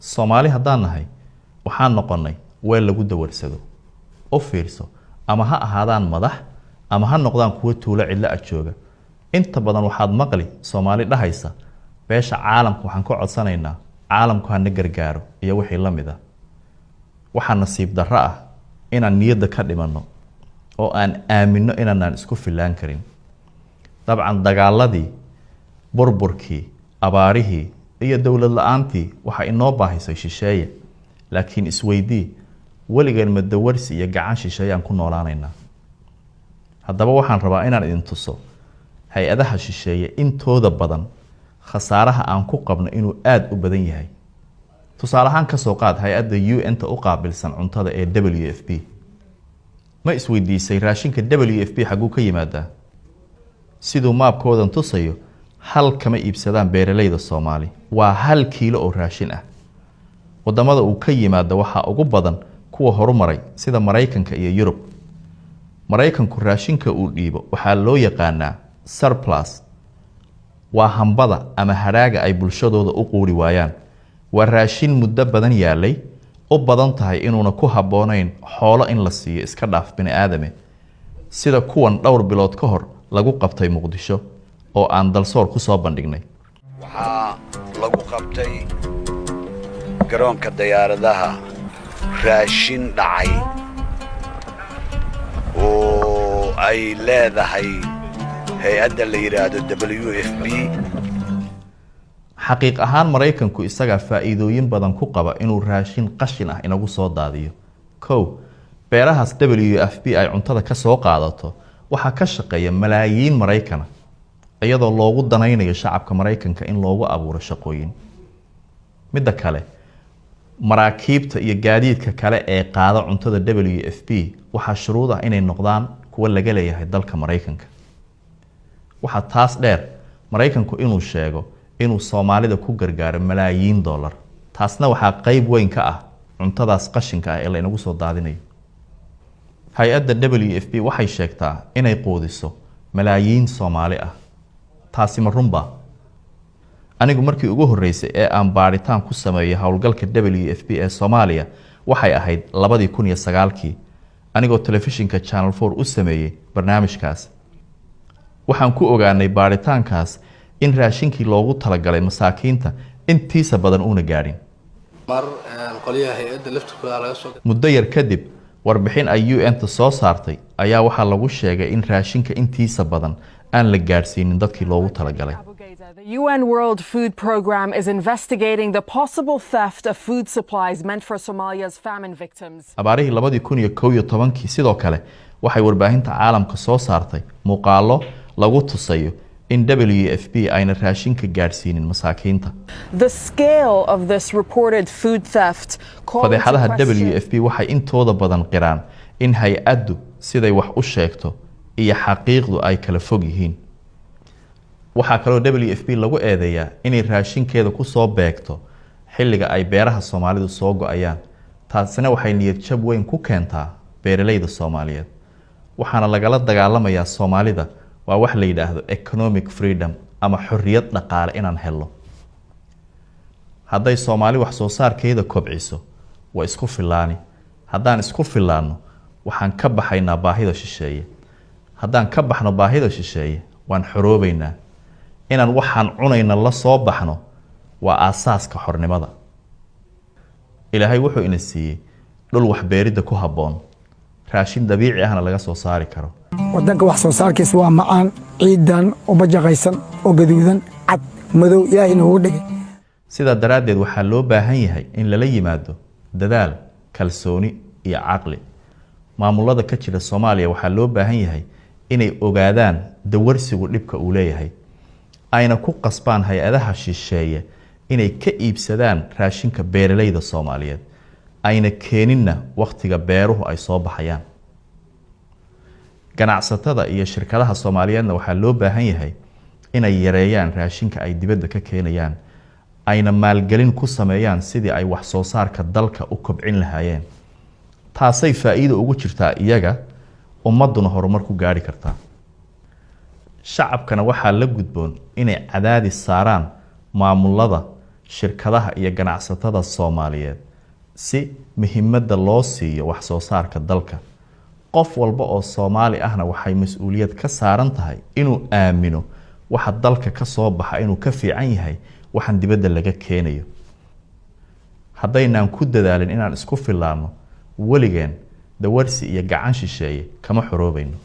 Soomaali haddaan nahay waxaan noqonnay weel lagu dawarsado oo fiirso ama ha ahaadaan madax ama ha noqdaan kuwa tuulo cidla jooga inta badan waxaad maqli Soomaali dhahaysa beesha caalamku waxaan ku codsanaynaa caalamku hana gargaaro iyo wixii la mid ah waxa nasiib darro ah inaan niyadda ka dhimanno oo aan aamino inaan isku filaan karin dabcan dagaaladii burburkii abaarihii iyo dawlad la'aantii waxa inoo baahisay shisheeye laakiin isweydii waligan ma dawarsi iyo gacan shisheeyaan ku noolaanaynaa haddaba waxaan rabaa inaan idin tuso hay-adaha shisheeye intooda badan khasaaraha aan ku qabno inuu aad u badan yahay tusaale ahaan ka soo qaad hay-adda UN-ta u qaabilsan cuntada ee WFP ma isweydiisay raashinka WFP xaguu ka yimaadaa siduu maabkoodan tusayo hal kama iibsadaan beeralayda Soomaali waa 1 kiilo oo raashin ah wadamada uu ka yimaado waxa ugu badan kuwa horumaray sida Mareykanka iyo Yurub Mareykanku raashinka uu dhiibo waxa loo yaqaanaa surplus waa hambada ama haraaga ay bulshadooda u quuri waayaan waa raashin muddo badan yaalay u badan tahay inuuna ku haboonayn xoolo in la siiyo iska dhaaf bini aadame sida kuwan dhowr bilood ka hor lagu qabtay Muqdisho oo aan dalsoor ku soo bandhignay waxa lagu qabtay garoonka diyaaradaha raashin dhacay oo ay leedahay hay-adda la yiraahdo WFP xaqiiq ahaan Mareykanku isaga faa'iidooyin badan ku qaba inuu raashin qashin ah inagu soo daadiyo beerahaas WFP ay cuntada ka soo qaadato waxa ka shaqeeya malaayiin Mareykan iyadoo loogu danaynayo shacabka Mareykanka in loogu abuuro shaqooyin midda kale maraakiibta iyo gaadiidka kale ee qaada cuntada WFP waxa shuruud ah inay noqdaan kuwa laga leeyahay dalka Mareykanka waxa taas dheer Mareykanku inuu sheego inuu Soomaalida ku gargaaro malaayiin dollar taasna waxa qayb weyn ka ah cuntadaas qashinka ah ee la inagu soo daadinayo hay-adda WFP waxay sheegtaa inay quudiso malaayiin Soomaali ah taasi ma runba anigu markii ugu horeysay ee aan baaritaan ku sameeyay hawlgalka WFP ee Soomaaliya waxay ahayd 2009kii anigoo telefishinka Channel 4 u sameeyay barnaamijkaas waxaan ku ogaanay baaritaankaas in raashinkii loogu talagalay masaakiinta intiisa badan una gaarin mar qoliyaha hay'adda laftirkooda laga soo muddo yar kadib warbixin ay UN-ta soo saartay ayaa waxa lagu sheegay in raashinka intiisa badan aan la gaarsiinin dadkii loogu talagalay The UN World Food Programme is investigating the possible theft of food supplies meant for Somalia's famine victims. abaarihii 2011kii sidoo kale waxay warbaahinta caalamka soo saartay muuqaalo lagu tusayo in WFP ayna raashinka gaarsiinin masaakiinta The scale of this reported food theft fadeexadaha WFP waxay intooda badan qiraan in hay-addu siday wax u sheegto iyo xaqiiqdu ay kala fog yihiin waxa kaloo WFP lagu eedeeyaa inay raashinkeeda ku soo beegto xilliga ay beeraha Soomaalidu soo go'ayaan taasina waxay niyad jab weyn ku keentaa beeralayda Soomaaliyeed waxaana lagala dagaalamayaa Soomaalida waa wax la yiraahdo economic freedom ama xorriyad dhaqaale inaan helno hadday Soomaali wax soo saarkeeda kobciso waa isku filaani haddaan isku filaano waxaan ka baxaynaa baahida shisheeye haddaan ka baxno baahida shisheeye waan xoroobaynaa inaan waxaan cunayna la soo baxno waa aasaaska xornimada Ilaahay wuxuu ina siiyay dhul wax beerida ku haboon raashin dabiici ahna laga soo saari karo wadanka wax soo saarkiisa waa macaan ciidan oo bajaqaysan oo gaduudan cad madow Ilaahay inuu dhigay sida daraadeed waxaa loo baahan yahay in lala yimaado dadaal kalsooni iyo caqli maamulada ka jira Soomaaliya waxaa loo baahan yahay inay ogaadaan dawarsigu dhibka uu leeyahay ayna ku qasbaan hay-adaha shisheeye inay ka iibsadaan raashinka beeralayda Soomaaliyeed ayna keeninna waqtiga beeruhu ay soo baxayaan ganacsatada iyo shirkadaha Soomaaliyeedna waxaa loo baahan yahay inay yareeyaan raashinka ay dibadda ka keenayaan ayna maalgelin ku sameeyaan sidii ay wax soo saarka dalka u kobcin lahaayeen taasay faa'iido ugu jirtaa iyaga ummaduna horumar ku gaari kartaa shacabkana waxaa la gudboon inay cadaadis saaraan maamulada shirkadaha iyo ganacsatada Soomaaliyeed si muhiimadda loo siiyo wax soo saarka dalka. qof walba oo Soomaali ahna waxay mas'uuliyad ka saaran tahay inuu aamino waxa dalka ka soo baxa inuu ka fiican yahay waxan dibadda laga keenayo. Haddaynan ku dadaalin inaan isku filaano waligeen dawarsi iyo gacan shisheeye kama xoroobayno.